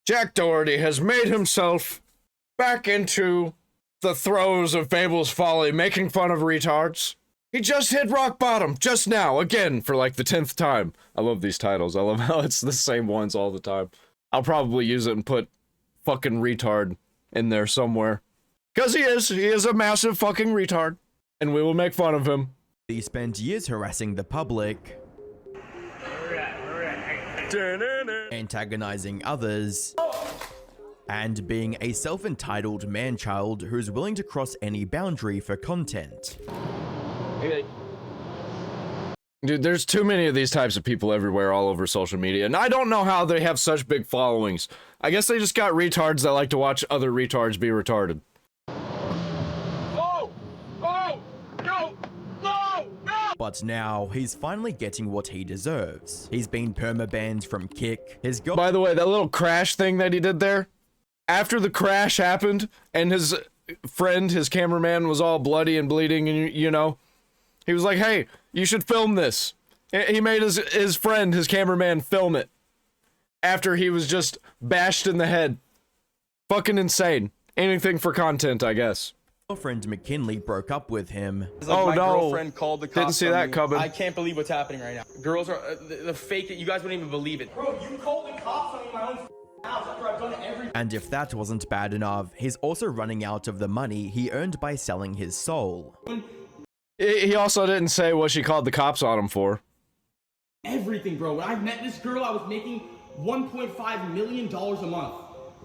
Jack Doherty has made himself back into the throes of Fables Folly, making fun of retards. He just hit rock bottom, just now, again, for like the 10th time. I love these titles. I love how it's the same ones all the time. I'll probably use it and put fucking retard in there somewhere. Because he is a massive fucking retard. And we will make fun of him. He spent years harassing the public, antagonizing others, and being a self-entitled man-child who's willing to cross any boundary for content. Dude, there's too many of these types of people everywhere all over social media, and I don't know how they have such big followings. I guess they just got retards that like to watch other retards be retarded. But now, he's finally getting what he deserves. He's been perma-banned from Kick, his girl— By the way, that little crash thing that he did there, after the crash happened, and his friend, his cameraman, was all bloody and bleeding, and you know, he was like, hey, you should film this. He made his friend, his cameraman, film it. After he was just bashed in the head. Fucking insane. Anything for content, I guess. Girlfriend McKinley broke up with him. Like oh my no! Girlfriend called the cops. Didn't see that me. coming. I can't believe what's happening right now. Girls are the fake. You guys wouldn't even believe it. Bro, you called the cops on me in my own house after I've done everything. And if that wasn't bad enough, he's also running out of the money he earned by selling his soul. He also didn't say what she called the cops on him for. Everything, bro. When I met this girl, I was making $1.5 million a month.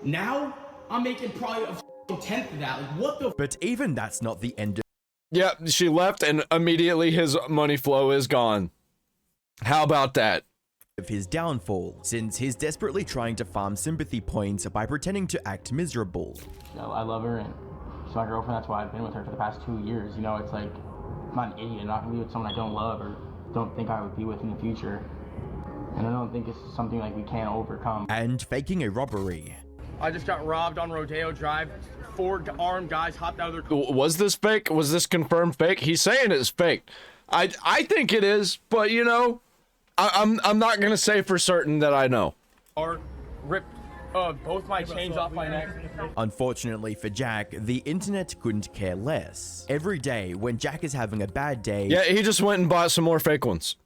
Now, I'm making probably a tenth of that. Like, what the? But even that's not the end of— Yeah, she left and immediately his money flow is gone. How about that? Of his downfall, since he's desperately trying to farm sympathy points by pretending to act miserable. You know, I love her and she's my girlfriend. That's why I've been with her for the past 2 years. You know, it's like, I'm not an idiot. I'm not gonna be with someone I don't love or don't think I would be with in the future. And I don't think it's something like we can't overcome. And faking a robbery. I just got robbed on Rodeo Drive. 4 armed guys hopped out of their car. Was this fake? Was this confirmed fake? He's saying it's fake. I think it is, but you know, I'm not gonna say for certain that I know. Ripped both my chains off my neck. Unfortunately for Jack, the internet couldn't care less. Every day, when Jack is having a bad day— Yeah, he just went and bought some more fake ones.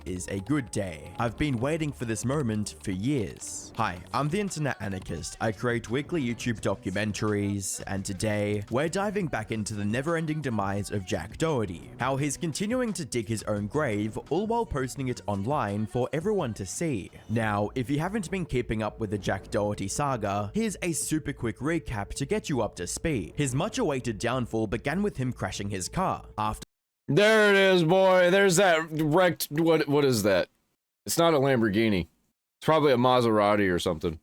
—is a good day. I've been waiting for this moment for years. Hi, I'm the Internet Anarchist. I create weekly YouTube documentaries, and today, we're diving back into the never-ending demise of Jack Doherty. How he's continuing to dig his own grave, all while posting it online for everyone to see. Now, if you haven't been keeping up with the Jack Doherty saga, here's a super quick recap to get you up to speed. His much-awaited downfall began with him crashing his car. There it is, boy. There's that wrecked. What is that? It's not a Lamborghini. It's probably a Maserati or something.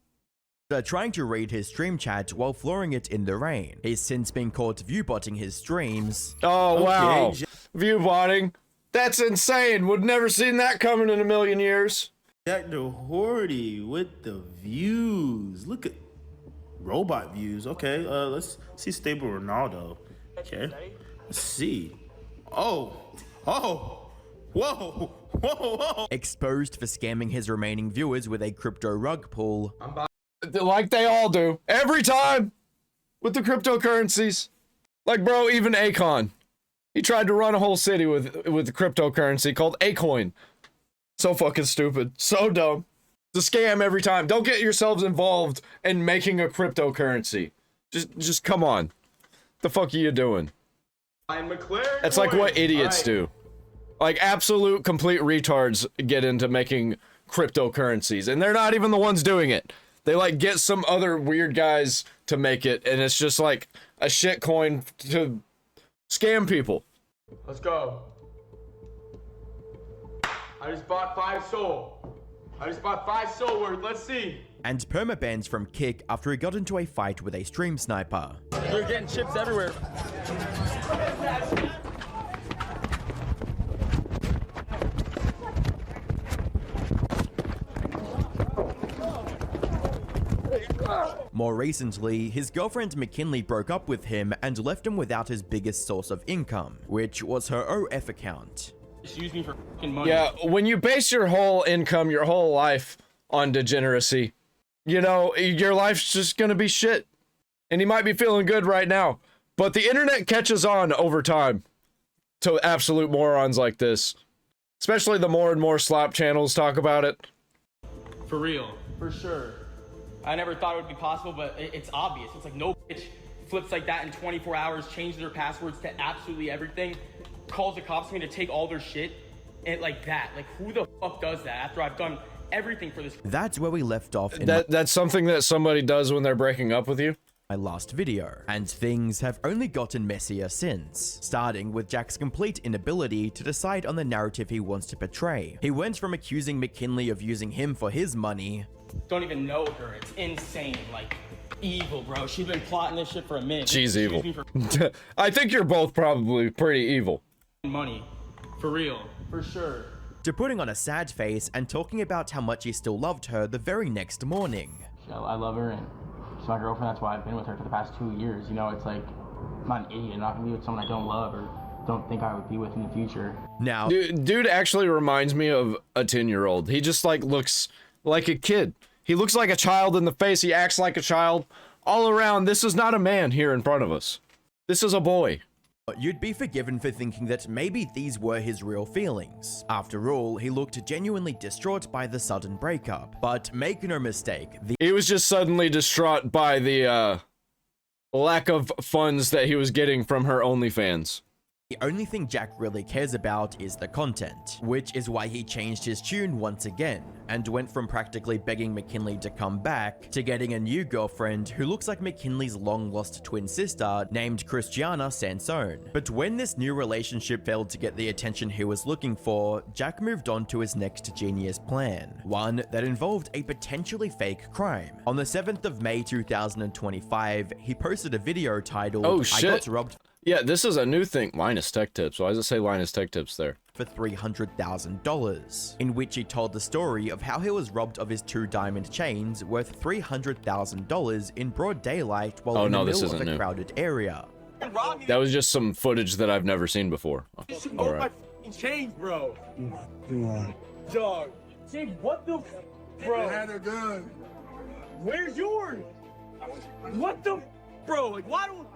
Trying to read his stream chat while flooring it in the rain. He's since been caught viewbotting his streams. Oh wow, viewbotting. That's insane. Would never seen that coming in a million years. Jack Doherty with the views. Look at robot views. Okay, let's see stable Ronaldo. Okay, let's see. Oh, whoa, whoa. Exposed for scamming his remaining viewers with a crypto rug pull. Like they all do. Every time. With the cryptocurrencies. Like, bro, even Akon. He tried to run a whole city with the cryptocurrency called Acoin. So fucking stupid. So dumb. It's a scam every time. Don't get yourselves involved in making a cryptocurrency. Just come on. The fuck are you doing? It's like what idiots do. Like absolute complete retards get into making cryptocurrencies, and they're not even the ones doing it. They like get some other weird guys to make it, and it's just like a shit coin to scam people. Let's go. I just bought 5 soul. I just bought 5 soul worth. Let's see. And perma-bans from Kick after he got into a fight with a stream sniper. You're getting chips everywhere. More recently, his girlfriend McKinley broke up with him and left him without his biggest source of income, which was her OF account. Just use me for fucking money. Yeah, when you base your whole income, your whole life on degeneracy, you know, your life's just gonna be shit. And he might be feeling good right now. But the internet catches on over time to absolute morons like this. Especially the more and more slap channels talk about it. For real, for sure. I never thought it would be possible, but it's obvious. It's like no bitch flips like that in 24 hours, changes their passwords to absolutely everything, calls the cops to me to take all their shit, and like that. Like, who the fuck does that after I've done everything for this? That's where we left off in That's something that somebody does when they're breaking up with you. my last video, and things have only gotten messier since, starting with Jack's complete inability to decide on the narrative he wants to portray. He went from accusing McKinley of using him for his money. Don't even know her. It's insane. Like, evil, bro. She's been plotting this shit for a minute. She's evil. Me for I think you're both probably pretty evil. money. For real. For sure. To putting on a sad face and talking about how much he still loved her the very next morning. I love her, and she's my girlfriend. That's why I've been with her for the past 2 years. You know, it's like, I'm not an idiot. I'm not gonna be with someone I don't love or don't think I would be with in the future. Now, Dude actually reminds me of a 10-year-old. He just like looks like a kid. He looks like a child in the face. He acts like a child. All around, this is not a man here in front of us. This is a boy. you'd be forgiven for thinking that maybe these were his real feelings. After all, he looked genuinely distraught by the sudden breakup. But make no mistake, the He was just suddenly distraught by the lack of funds that he was getting from her OnlyFans. only thing Jack really cares about is the content, which is why he changed his tune once again, and went from practically begging McKinley to come back to getting a new girlfriend who looks like McKinley's long-lost twin sister named Christiana Sansone. But when this new relationship failed to get the attention he was looking for, Jack moved on to his next genius plan, one that involved a potentially fake crime. On the 7th of May 2025, he posted a video titled, Oh, "I shit. got robbed Yeah, this is a new thing. Linus Tech Tips. Why does it say Linus Tech Tips there? for $300,000, in which he told the story of how he was robbed of his 2 diamond chains worth $300,000 in broad daylight while Oh, in no, the this middle of isn't a new. crowded area. That was just some footage that I've never seen before. All right. Change, bro. Dog. James, what the? Bro. Had a gun. Where's yours? What the? Bro, like, why don't?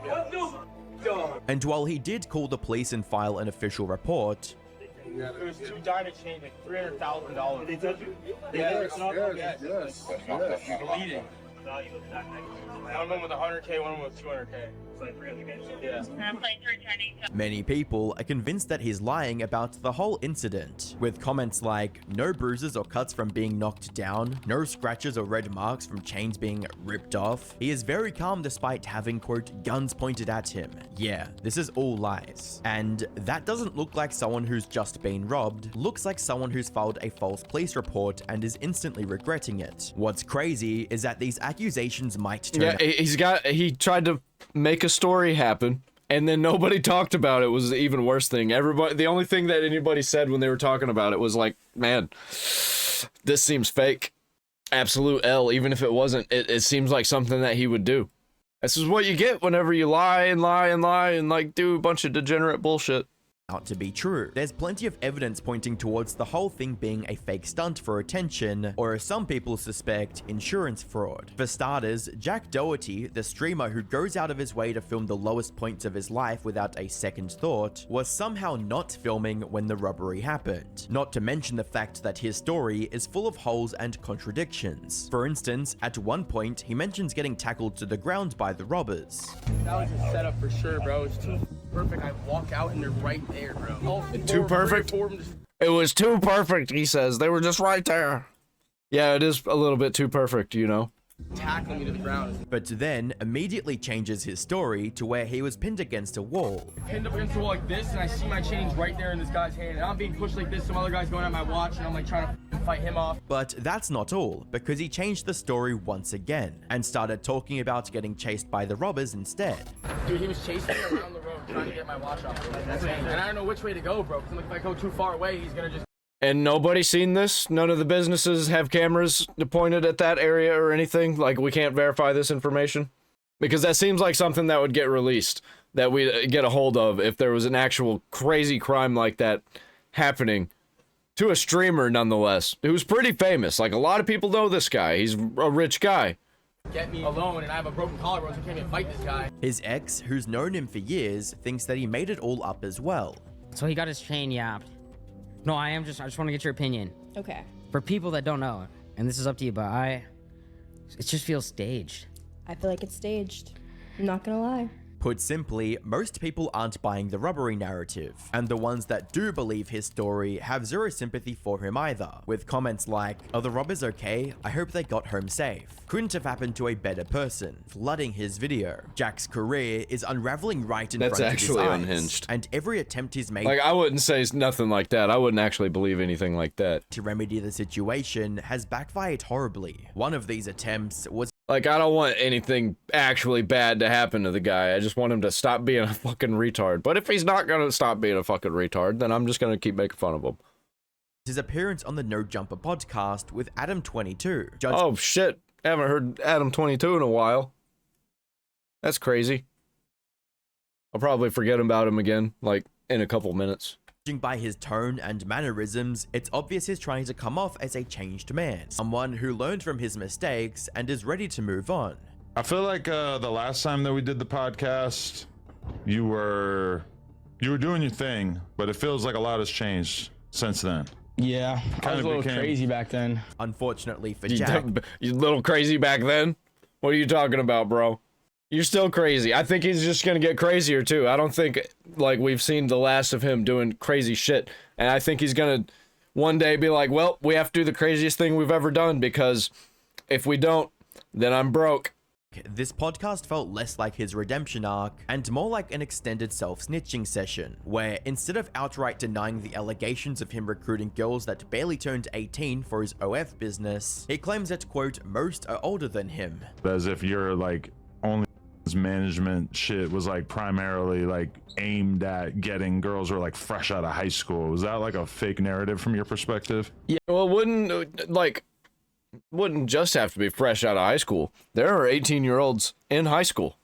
What the? Dog. And while he did call the police and file an official report, It was 2 diamond chains, like $300,000. Did they touch you? Yes. Bleeding. One of them with 100K, one of them with 200K. Yeah. many people are convinced that he's lying about the whole incident, with comments like, no bruises or cuts from being knocked down, no scratches or red marks from chains being ripped off. He is very calm despite having, quote, guns pointed at him. Yeah, this is all lies. And that doesn't look like someone who's just been robbed, looks like someone who's filed a false police report and is instantly regretting it. What's crazy is that these accusations might turn Yeah, he tried to make a story happen, and then nobody talked about it. Was the even worse thing. The only thing that anybody said when they were talking about it was like, man, this seems fake. Absolute L, even if it wasn't, it seems like something that he would do. This is what you get whenever you lie and lie and lie and like do a bunch of degenerate bullshit. out to be true. There's plenty of evidence pointing towards the whole thing being a fake stunt for attention, or as some people suspect, insurance fraud. For starters, Jack Doherty, the streamer who goes out of his way to film the lowest points of his life without a second thought, was somehow not filming when the robbery happened. Not to mention the fact that his story is full of holes and contradictions. For instance, at one point, he mentions getting tackled to the ground by the robbers. That was a setup for sure, bro. It's too perfect. I walk out and they're right there, bro. Too perfect? It was too perfect, he says. They were just right there. Yeah, it is a little bit too perfect, you know? Tackling me to the ground. But then immediately changes his story to where he was pinned against a wall. Pinned up against the wall like this, and I see my chains right there in this guy's hand, and I'm being pushed like this. Some other guy's going at my watch, and I'm like trying to fight him off. But that's not all, because he changed the story once again, and started talking about getting chased by the robbers instead. Dude, he was chasing me around the road, trying to get my watch off. And I don't know which way to go, bro. Because if I go too far away, he's gonna just. And nobody's seen this? None of the businesses have cameras pointed at that area or anything? Like, we can't verify this information? Because that seems like something that would get released, that we'd get a hold of if there was an actual crazy crime like that happening To a streamer, nonetheless, who's pretty famous. Like, a lot of people know this guy. He's a rich guy. Get me alone, and I have a broken collarbone, so I can't even fight this guy. His ex, who's known him for years, thinks that he made it all up as well. So he got his chain yapped. No, I just want to get your opinion. Okay. For people that don't know, and this is up to you, but it just feels staged. I feel like it's staged. I'm not gonna lie. Put simply, most people aren't buying the robbery narrative, and the ones that do believe his story have zero sympathy for him either, with comments like, "Are the robbers okay? I hope they got home safe. Couldn't have happened to a better person," flooding his video. Jack's career is unraveling right in That's front of his actually eyes, unhinged. and every attempt he's made Like, I wouldn't say nothing like that. I wouldn't actually believe anything like that. to remedy the situation has backfired horribly. One of these attempts was Like, I don't want anything actually bad to happen to the guy. I just want him to stop being a fucking retard. But if he's not gonna stop being a fucking retard, then I'm just gonna keep making fun of him. his appearance on the No Jumper podcast with Adam22. Oh, shit. I haven't heard Adam 22 in a while. That's crazy. I'll probably forget about him again, like, in a couple minutes. Judging by his tone and mannerisms, it's obvious he's trying to come off as a changed man, someone who learned from his mistakes and is ready to move on. I feel like the last time that we did the podcast, you were doing your thing, but it feels like a lot has changed since then. Yeah, I was a little crazy back then. Unfortunately for Jack, You little crazy back then? What are you talking about, bro? You're still crazy. I think he's just gonna get crazier too. I don't think, like, we've seen the last of him doing crazy shit. And I think he's gonna one day be like, well, we have to do the craziest thing we've ever done, because if we don't, then I'm broke. this podcast felt less like his redemption arc and more like an extended self-snitching session, where instead of outright denying the allegations of him recruiting girls that barely turned 18 for his OF business, he claims that, quote, most are older than him. As if you're like only management shit was like primarily like aimed at getting girls who are like fresh out of high school. Was that like a fake narrative from your perspective? Yeah, well, wouldn't just have to be fresh out of high school. There are 18-year-olds in high school.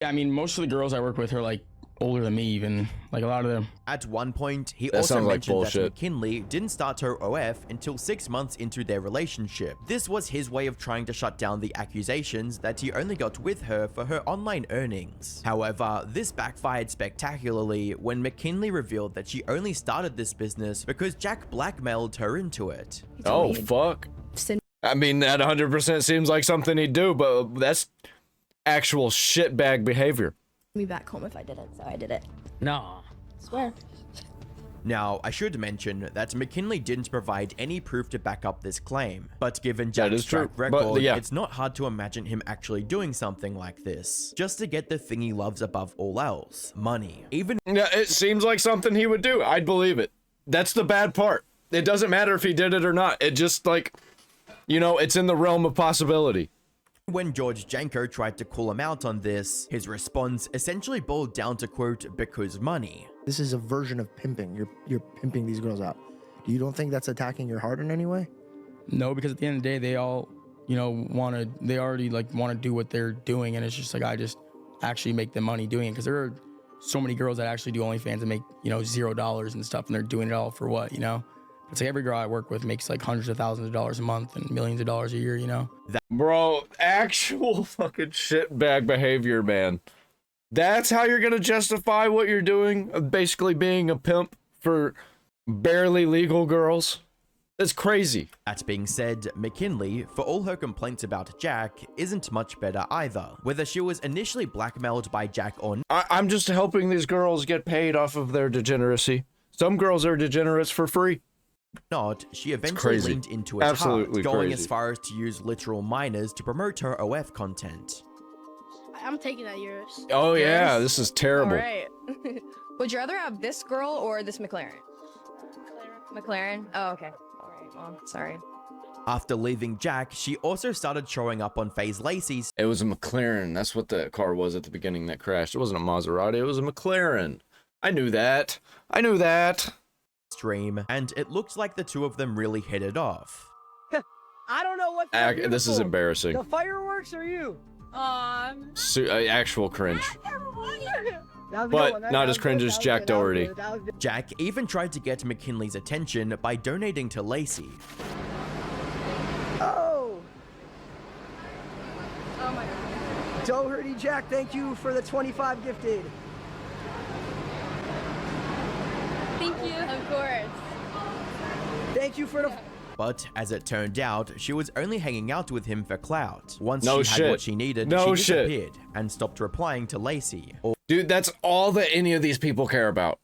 Yeah, I mean, most of the girls I work with are like older than me, even. Like a lot of them. At one point, he That also sounds like mentioned that bullshit. McKinley didn't start her OF until 6 months into their relationship. This was his way of trying to shut down the accusations that he only got with her for her online earnings. However, this backfired spectacularly when McKinley revealed that she only started this business because Jack blackmailed her into it. Oh, fuck. I mean, that 100% seems like something he'd do, but that's actual shitbag behavior. Me back home if I didn't, so I did it. No. Swear. Now, I should mention that McKinley didn't provide any proof to back up this claim, but given Jack's is true, track but, record, yeah. it's not hard to imagine him actually doing something like this, just to get the thing he loves above all else, money. Even Yeah, it seems like something he would do. I'd believe it. That's the bad part. It doesn't matter if he did it or not. It just, like, you know, it's in the realm of possibility. when George Janko tried to call him out on this, his response essentially boiled down to, quote, because money. This is a version of pimping. You're pimping these girls out. You don't think that's attacking your heart in any way? No, because at the end of the day, they all, you know, they already like want to do what they're doing, and it's just like I just actually make the money doing it, because there are so many girls that actually do OnlyFans and make, you know, $0 and stuff, and they're doing it all for what, you know? It's like every girl I work with makes like hundreds of thousands of dollars a month and millions of dollars a year, you know? Bro, actual fucking shitbag behavior, man. That's how you're gonna justify what you're doing? Basically being a pimp for barely legal girls? That's crazy. That being said, McKinley, for all her complaints about Jack, isn't much better either. Whether she was initially blackmailed by Jack or I'm just helping these girls get paid off of their degeneracy. Some girls are degenerates for free. not, she eventually crazy. leaned into it Absolutely hard, going crazy. as far as to use literal minors to promote her OF content. I'm taking that yours. Oh yeah, Yours? this is terrible. All right. Would you rather have this girl or this McLaren? McLaren? Oh, okay. All right, well, sorry. After leaving Jack, she also started showing up on FaZe Lacey's It was a McLaren. That's what the car was at the beginning that crashed. It wasn't a Maserati, it was a McLaren. I knew that. I knew that. stream, and it looked like the two of them really hit it off. I don't know what. This is embarrassing. The fireworks or you? Actual cringe. but not as cringe as Jack Doherty. Jack even tried to get McKinley's attention by donating to Lacey. Oh, Oh my god. Doherty Jack, thank you for the 25 gifted. Thank you. Of course. Thank you for the. But as it turned out, she was only hanging out with him for clout. Once No she shit. had what she needed, No she shit. disappeared and stopped replying to Lacey. Dude, that's all that any of these people care about.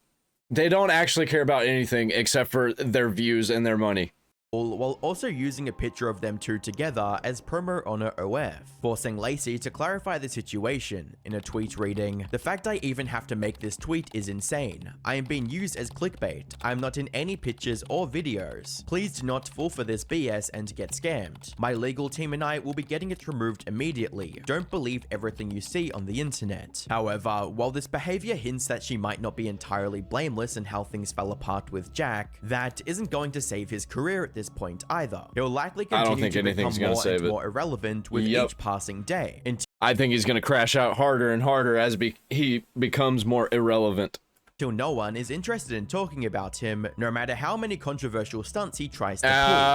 They don't actually care about anything except for their views and their money. While also using a picture of them two together as promo on her OF, forcing Lacey to clarify the situation in a tweet reading, "The fact I even have to make this tweet is insane. I am being used as clickbait. I am not in any pictures or videos. Please do not fall for this BS and get scammed. My legal team and I will be getting it removed immediately. Don't believe everything you see on the internet." However, while this behavior hints that she might not be entirely blameless in how things fell apart with Jack, that isn't going to save his career at this point either. He'll likely I don't continue think to anything's become gonna more save and it. more irrelevant with Yep. each passing day. I think he's gonna crash out harder and harder as he becomes more irrelevant. Until no one is interested in talking about him, no matter how many controversial stunts he tries to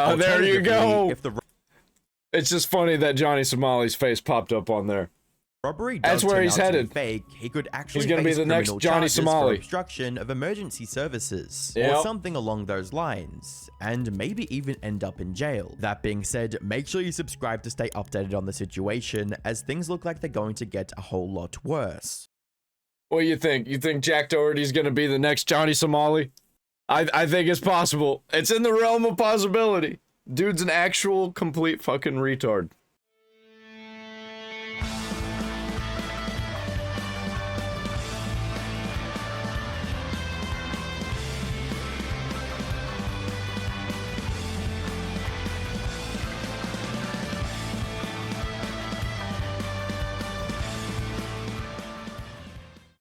pull. There you go. Alternatively, if the It's just funny that Johnny Somali's face popped up on there. robbery That's does where turn he's out to be headed. fake, he could actually He's gonna be face the next criminal Johnny charges for Somali. obstruction of emergency services, or Yep. something along those lines, and maybe even end up in jail. That being said, make sure you subscribe to stay updated on the situation, as things look like they're going to get a whole lot worse. What do you think? You think Jack Doherty's gonna be the next Johnny Somali? I think it's possible. It's in the realm of possibility. Dude's an actual complete fucking retard.